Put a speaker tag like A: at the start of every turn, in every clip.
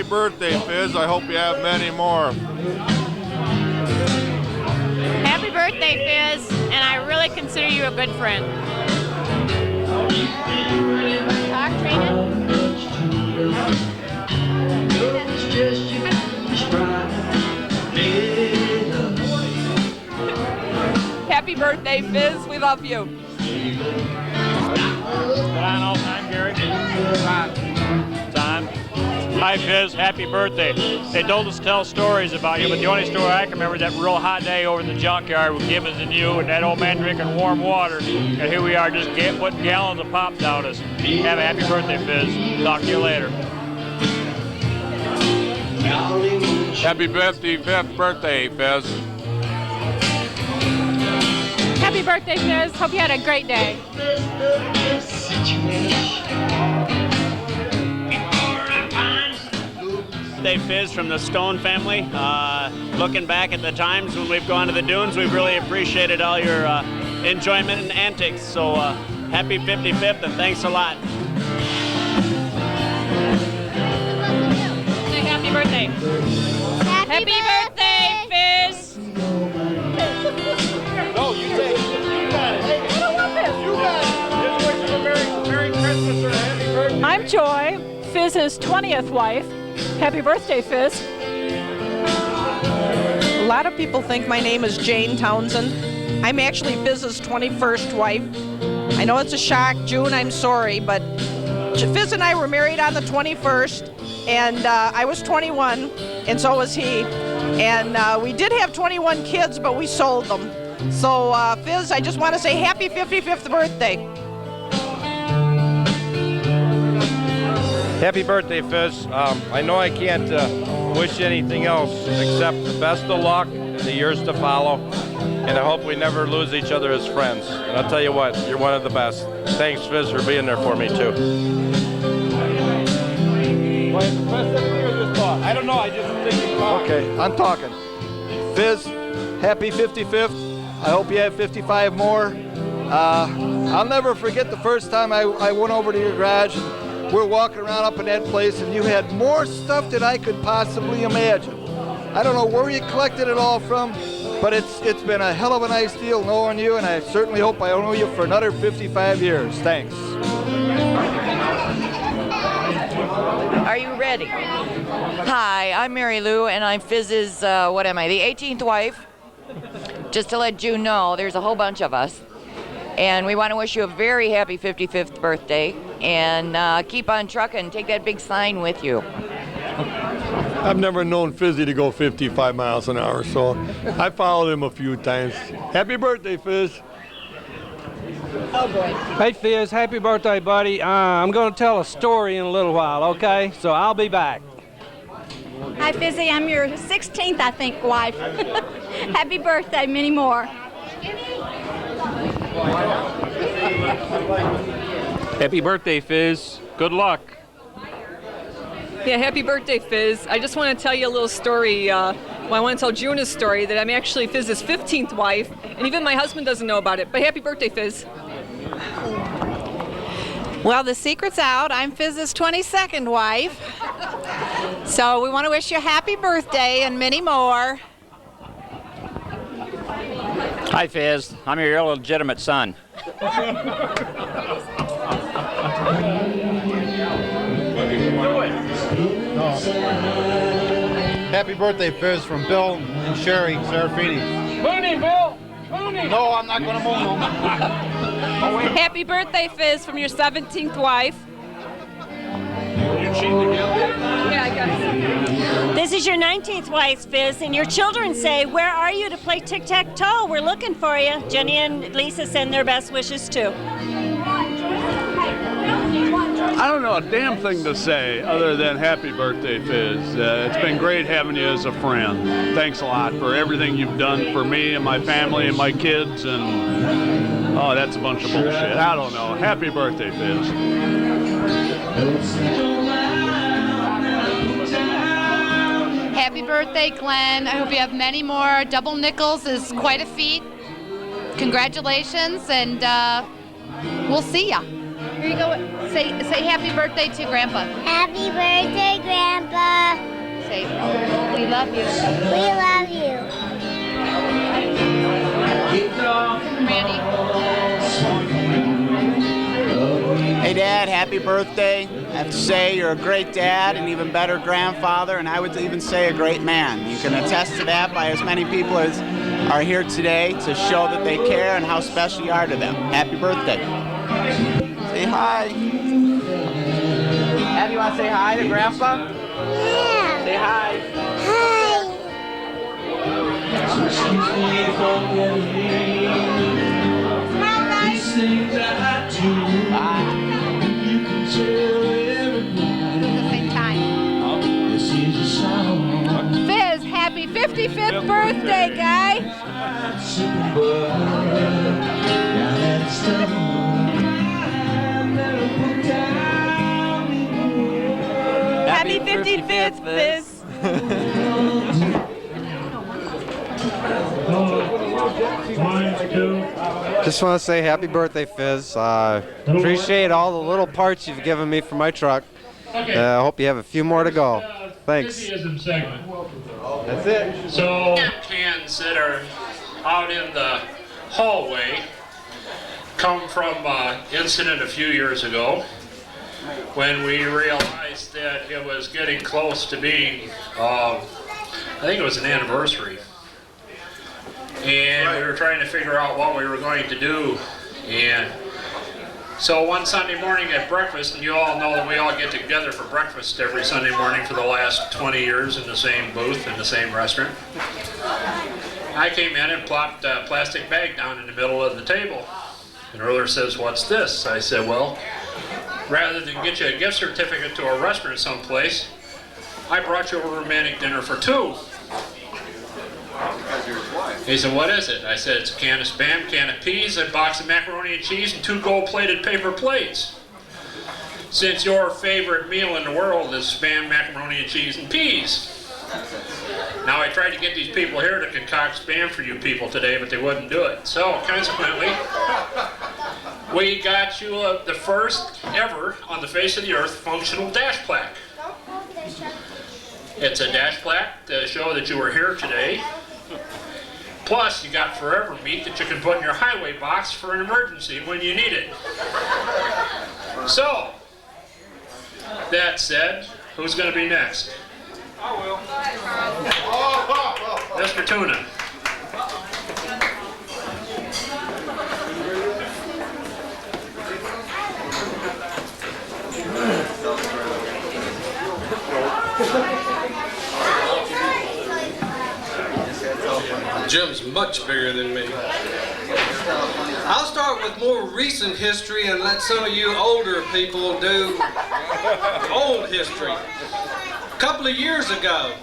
A: happy birthday, Fizz. I hope you have many more.
B: Happy birthday, Fizz, and I really consider you a good friend. Talk, Trina.
C: Happy birthday, Fizz. We love you.
D: On all time, Gary. Time. Hi, Fizz. Happy birthday. They told us to tell stories about you, but the only story I can remember is that real hot day over in the junkyard with Gibbons and you and that old man drinking warm water. And here we are just putting gallons of pop down us. Have a happy birthday, Fizz. Talk to you later.
A: Happy 55th birthday, Fizz.
B: Happy birthday, Fizz. Hope you had a great day.
D: Birthday, Fizz, from the Stone family. Looking back at the times when we've gone to the dunes, we've really appreciated all your enjoyment and antics. So happy 55th and thanks a lot.
B: Say happy birthday. Happy birthday, Fizz.
A: No, you take it. You got it. Hey, I don't want this. You got it. Just wish you a Merry Christmas or a happy birthday.
E: I'm Joy, Fizz's 20th wife. Happy birthday, Fizz.
C: A lot of people think my name is Jane Townsend. I'm actually Fizz's 21st wife. I know it's a shock, June, I'm sorry, but Fizz and I were married on the 21st, and I was 21, and so was he. And we did have 21 kids, but we sold them. So, Fizz, I just want to say happy 55th birthday.
F: Happy birthday, Fizz. I know I can't wish you anything else except the best of luck in the years to follow, and I hope we never lose each other as friends. And I'll tell you what, you're one of the best. Thanks, Fizz, for being there for me, too. I don't know, I just think you talk.
G: Okay, I'm talking. Fizz, happy 55th. I hope you have 55 more. I'll never forget the first time I went over to your garage. We're walking around up in that place, and you had more stuff than I could possibly imagine. I don't know where you collected it all from, but it's been a hell of a nice deal knowing you, and I certainly hope I know you for another 55 years. Thanks.
H: Are you ready? Hi, I'm Mary Lou, and I'm Fizz's, the 18th wife. Just to let June know, there's a whole bunch of us. And we want to wish you a very happy 55th birthday, and keep on trucking. Take that big sign with you.
I: I've never known Fizzy to go 55 miles an hour, so I followed him a few times. Happy birthday, Fizz.
H: Oh, boy.
J: Hey, Fizz, happy birthday, buddy. I'm going to tell a story in a little while, okay? So I'll be back.
K: Hi, Fizzy. I'm your 16th, I think, wife. Happy birthday, many more.
D: Happy birthday, Fizz. Good luck.
C: Yeah, happy birthday, Fizz. I just want to tell you a little story. I want to tell June a story that I'm actually Fizz's 15th wife, and even my husband doesn't know about it. But happy birthday, Fizz.
L: Well, the secret's out. I'm Fizz's 22nd wife. So we want to wish you a happy birthday and many more.
D: Hi, Fizz. I'm your illegitimate son.
G: Happy birthday, Fizz, from Bill and Sherry Serafini.
J: Mooney, Bill! Mooney!
G: No, I'm not going to moon them.
C: Happy birthday, Fizz, from your 17th wife. Yeah, I guess.
M: This is your 19th wife, Fizz, and your children say, "Where are you to play tic-tac-toe? We're looking for you." Jenny and Lisa send their best wishes, too.
N: I don't know a damn thing to say other than happy birthday, Fizz. It's been great having you as a friend. Thanks a lot for everything you've done for me and my family and my kids, and oh, that's a bunch of bullshit. I don't know. Happy birthday, Fizz.
O: Happy birthday, Glenn. I hope you have many more. Double nickels is quite a feat. Congratulations, and we'll see ya. Here you go. Say happy birthday to Grandpa.
P: Happy birthday, Grandpa.
O: Say, we love you.
P: We love you.
O: Randy.
Q: Hey Dad, happy birthday. I have to say you're a great dad, an even better grandfather, and I would even say a great man. You can attest to that by as many people as are here today to show that they care and how special you are to them. Happy birthday. Say hi. Dad, you want to say hi to Grandpa?
P: Yeah.
Q: Say hi.
P: Hi.
Q: Bye.
L: Fizz, happy 55th birthday, guy.
C: Happy 55th, Fizz.
R: Just want to say happy birthday, Fizz. Appreciate all the little parts you've given me for my truck. I hope you have a few more to go. Thanks.
D: Segment.
R: That's it.
D: So cans that are out in the hallway come from an incident a few years ago when we realized that it was getting close to being, I think it was an anniversary. And we were trying to figure out what we were going to do. And so one Sunday morning at breakfast, and you all know that we all get together for breakfast every Sunday morning for the last 20 years in the same booth, in the same restaurant. I came in and plopped a plastic bag down in the middle of the table. And Ehrler says, "What's this?" I said, "Well, rather than get you a gift certificate to a restaurant someplace, I brought you a romantic dinner for two." He said, "What is it?" I said, "It's a can of Spam, can of peas, a box of macaroni and cheese, and 2 gold-plated paper plates. Since your favorite meal in the world is Spam, macaroni and cheese, and peas." Now I tried to get these people here to concoct Spam for you people today, but they wouldn't do it. So consequently, we got you the first ever on the face of the earth functional dash plaque. It's a dash plaque to show that you were here today. Plus, you got forever meat that you can put in your highway box for an emergency when you need it. So, that said, who's going to be next?
A: I will.
D: Mr. Tuna.
J: Jim's much bigger than me. I'll start with more recent history and let some of you older people do old history. A couple of years ago,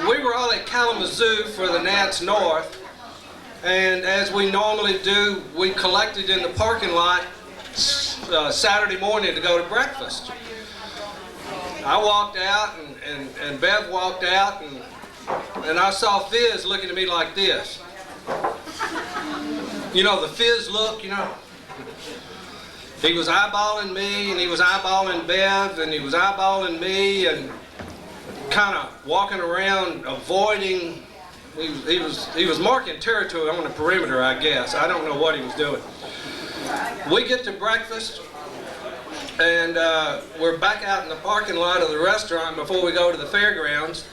J: we were all at Kalamazoo for the Nats North, and as we normally do, we collected in the parking lot Saturday morning to go to breakfast. I walked out and Bev walked out, and I saw Fizz looking at me like this. You know, the Fizz look, you know. He was eyeballing me, and he was eyeballing Bev, and he was eyeballing me, and kind of walking around avoiding. He was marking territory on the perimeter, I guess. I don't know what he was doing. We get to breakfast, and we're back out in the parking lot of the restaurant before we go to the fairgrounds.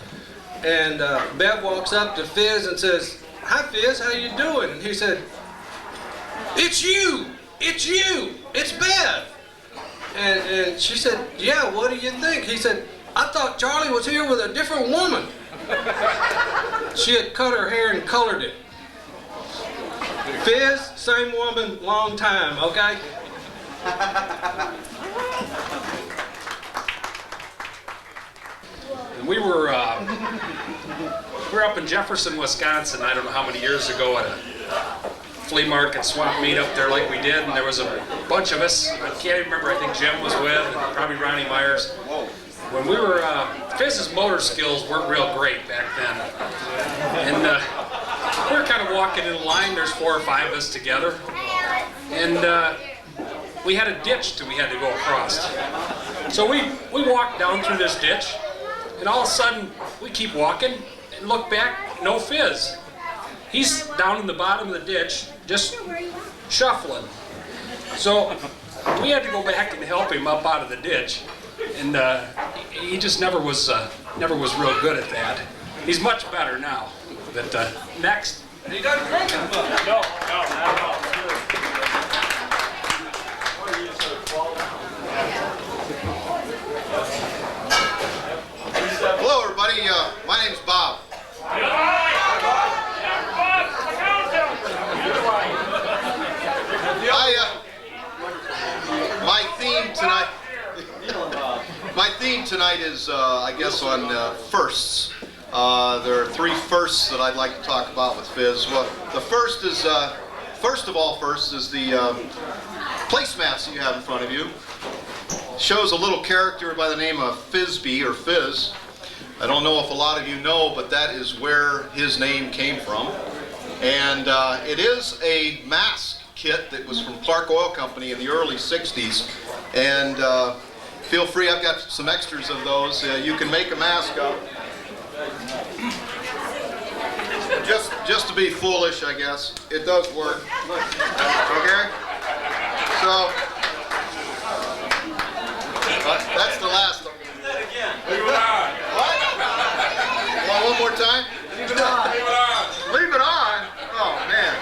J: And Bev walks up to Fizz and says, "Hi Fizz, how you doing?" And he said, "It's you! It's you! It's Bev!" And she said, "Yeah, what do you think?" He said, "I thought Charlie was here with a different woman." She had cut her hair and colored it. Fizz, same woman, long time, okay?
S: We were up in Jefferson, Wisconsin, I don't know how many years ago, at a flea market swap meet up there like we did, and there was a bunch of us. I can't even remember, I think Jim was with, and probably Ronnie Myers. When we were, Fizz's motor skills weren't real great back then. And we were kind of walking in line, there's 4 or 5 of us together. And we had a ditch that we had to go across. So we walked down through this ditch, and all of a sudden we keep walking and look back, no Fizz. He's down in the bottom of the ditch, just shuffling. So we had to go back and help him up out of the ditch, and he just never was real good at that. He's much better now. But next.
A: Are you done drinking?
S: No, not at all.
T: Hello, everybody. My name's Bob. My theme tonight is, I guess, on firsts. There are three firsts that I'd like to talk about with Fizz. Well, the first is, first of all, the placemats that you have in front of you. Shows a little character by the name of Fizby or Fizz. I don't know if a lot of you know, but that is where his name came from. And it is a mask kit that was from Clark Oil Company in the early 60s. And feel free, I've got some extras of those. You can make a mask up. Just to be foolish, I guess. It does work. Okay? So, that's the last one.
A: Leave it on.
T: What? Want one more time?
A: Leave it on. Leave it on.
T: Leave it on? Oh, man.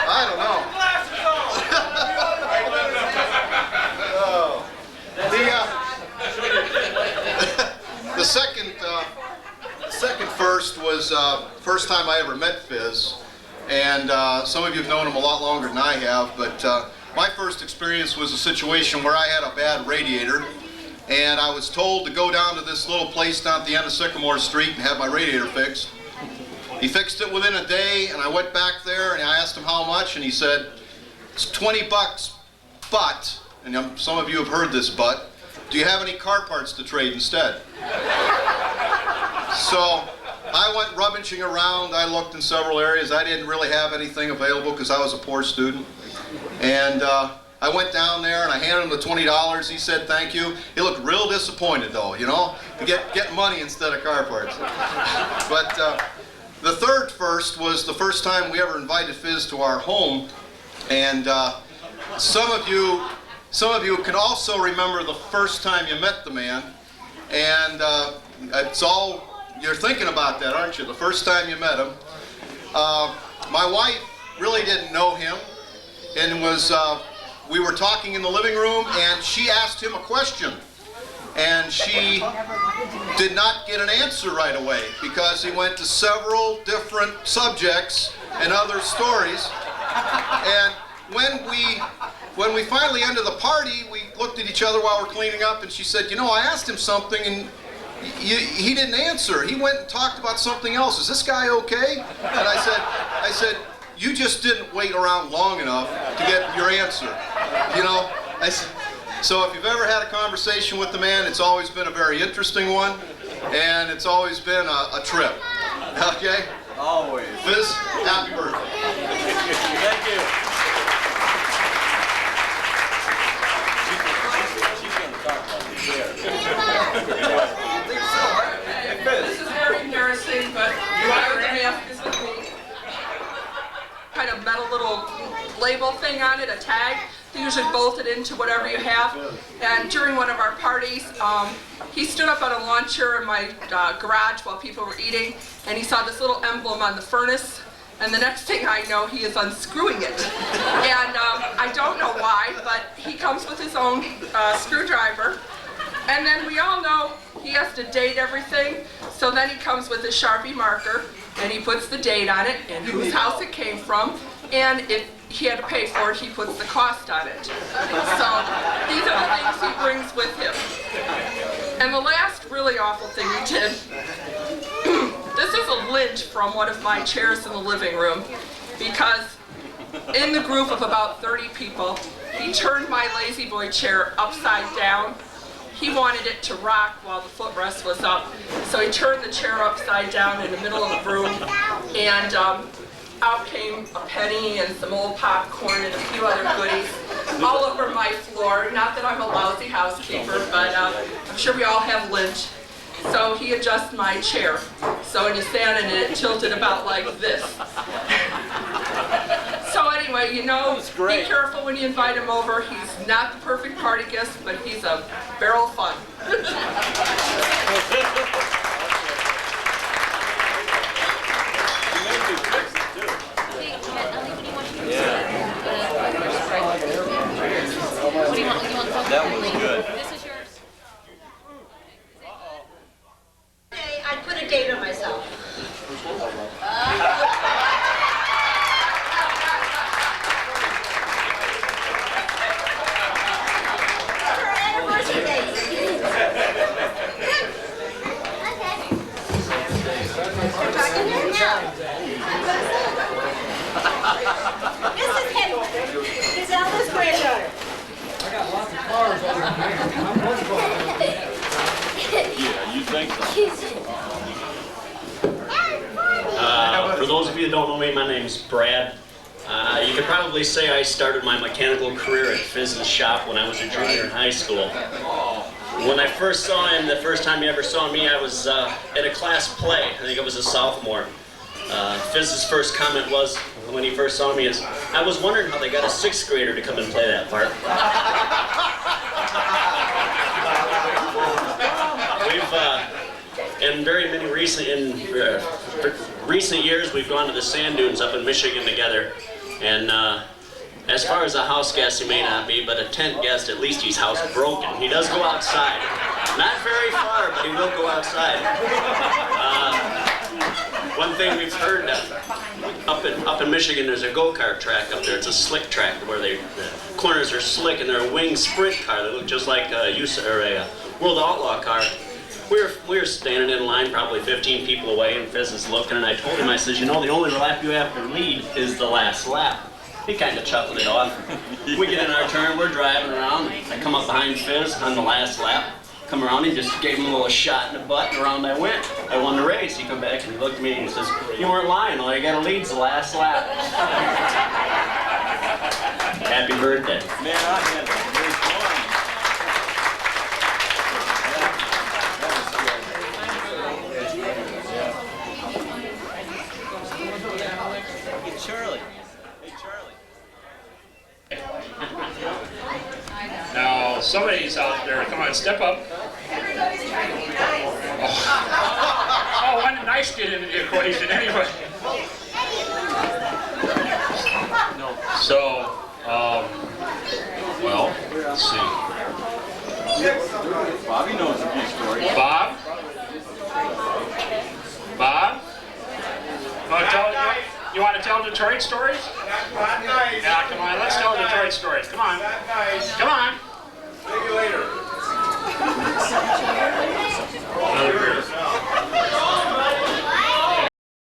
T: I don't know. The second first was first time I ever met Fizz, and some of you have known him a lot longer than I have, but my first experience was a situation where I had a bad radiator, and I was told to go down to this little place down at the end of Sycamore Street and have my radiator fixed. He fixed it within a day, and I went back there and I asked him how much, and he said, it's $20, but, and some of you have heard this but, do you have any car parts to trade instead? So I went rummaging around. I looked in several areas. I didn't really have anything available because I was a poor student. And I went down there and I handed him the $20. He said thank you. He looked real disappointed though, you know, to get money instead of car parts. But the third first was the first time we ever invited Fizz to our home. And some of you can also remember the first time you met the man. And it's all, you're thinking about that, aren't you? The first time you met him. My wife really didn't know him, and we were talking in the living room, and she asked him a question, and she did not get an answer right away because he went to several different subjects and other stories. And when we finally ended the party, we looked at each other while we're cleaning up, and she said, you know, I asked him something, and he didn't answer. He went and talked about something else. Is this guy okay? And I said, you just didn't wait around long enough to get your answer. You know? So if you've ever had a conversation with the man, it's always been a very interesting one, and it's always been a trip. Okay?
A: Always.
T: Fizz, happy birthday.
A: Thank you.
U: This is very embarrassing, but I would have this with me. Kind of metal little label thing on it, a tag. They usually bolt it into whatever you have. And during one of our parties, he stood up on a lawn chair in my garage while people were eating, and he saw this little emblem on the furnace. And the next thing I know, he is unscrewing it. And I don't know why, but he comes with his own screwdriver. And then we all know he has to date everything. So then he comes with a Sharpie marker, and he puts the date on it, and whose house it came from. And if he had to pay for it, he puts the cost on it. So these are the things he brings with him. And the last really awful thing he did, this is a lint from one of my chairs in the living room, because in the group of about 30 people, he turned my lazy boy chair upside down. He wanted it to rock while the footrest was up, so he turned the chair upside down in the middle of the room, and out came a penny and some old popcorn and a few other goodies all over my floor. Not that I'm a lousy housekeeper, but I'm sure we all have lint. So he adjusts my chair. So when you stand in it, it tilted about like this. So anyway, you know, be careful when you invite him over. He's not the perfect party guest, but he's a barrel of fun.
B: That was good.
V: I put a date on myself. Her anniversary date. We're talking now. This is Henry, his eldest granddaughter.
B: I got lots of cars on Yeah, you think so?
W: For those of you that don't know me, my name's Brad. You could probably say I started my mechanical career at Fizz's shop when I was a junior in high school. When I first saw him, the first time he ever saw me, I was at a class play. I think I was a sophomore. Fizz's first comment was, when he first saw me, is, I was wondering how they got a 6th grader to come and play that part. In very many recent years, we've gone to the sand dunes up in Michigan together. And as far as a house guest, he may not be, but a tent guest, at least he's housebroken. He does go outside. Not very far, but he will go outside. One thing we've heard, up in Michigan, there's a go-kart track up there. It's a slick track where the corners are slick, and they're a winged sprint car. They look just like a World Outlaw car. We were standing in line, probably 15 people away, and Fizz is looking, and I told him, I says, you know, the only lap you have to lead is the last lap. He kind of chuckled it off. We get in our turn, we're driving around. I come up behind Fizz on the last lap. Come around, he just gave him a little shot in the butt, and around I went. I won the race. He come back and he looked at me and he says, you weren't lying, all you got to lead's the last lap. Happy birthday.
B: Man, I had a great fun. Hey, Charlie. Hey, Charlie.
S: Now, somebody's out there. Come on, step up. Oh, when did nice get into the equation anyway? So, well, let's see.
B: Bobby knows a few stories.
S: Bob? Bob? You want to tell Detroit stories? Yeah, come on, let's tell Detroit stories. Come on. Come on.
T: See you later.